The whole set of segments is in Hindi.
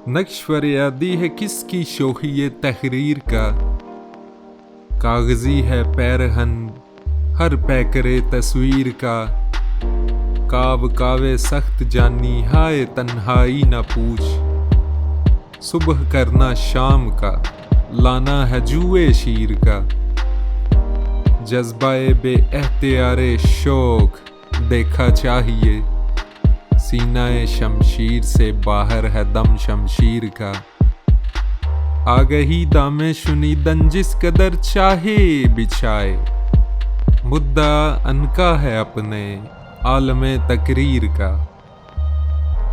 नक्श यादी है किसकी शोखी तहरीर का, कागजी है पैरहन हर पैकरे तस्वीर का। काव कावे सख्त जानी हाय तन्हाई न पूछ, सुबह करना शाम का लाना है जुए शीर का। जज्बाए बे एहतियारे शौक देखा चाहिए, सीनाए शमशीर से बाहर है दम शमशीर का। आ गई दामे शुनीदन जिस कदर चाहे बिछाए, मुद्दा अनका है अपने आलमे तकरीर का।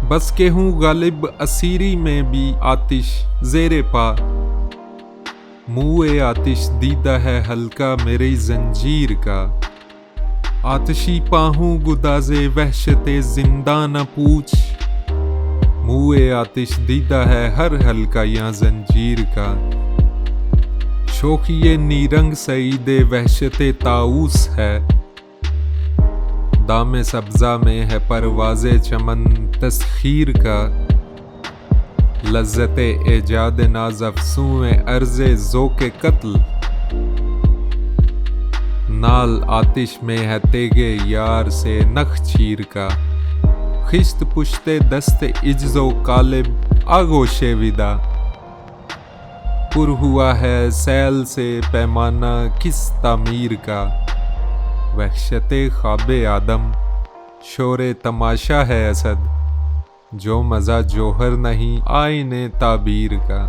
बस के हूँ गालिब असीरी में भी आतिश ज़ेरे पा, मुए आतिश दीदा है हल्का मेरी जंजीर का। आतिशी पाहूं गुदाजे वहशते जिंदा न पूछ, मुए आतिश दीदा है हर हल्का या जंजीर का। शोखिए नीरंग सईदे वहशते ताऊस है, दामे सब्जा में है परवाज़े चमन तस्खीर का। लज्जते एजाद नाज अफ़सूए अर्ज़े ज़ोके कत्ल, नाल आतिश में है तेगे यार से नख चीर का। खिश्त पुश्ते दस्त इज्जो कालिब आगोशे विदा, पुर हुआ है सैल से पैमाना किस तामीर का। वहशते ख्वाबे आदम शोरे तमाशा है असद, जो मज़ा जोहर नहीं आईने ताबीर का।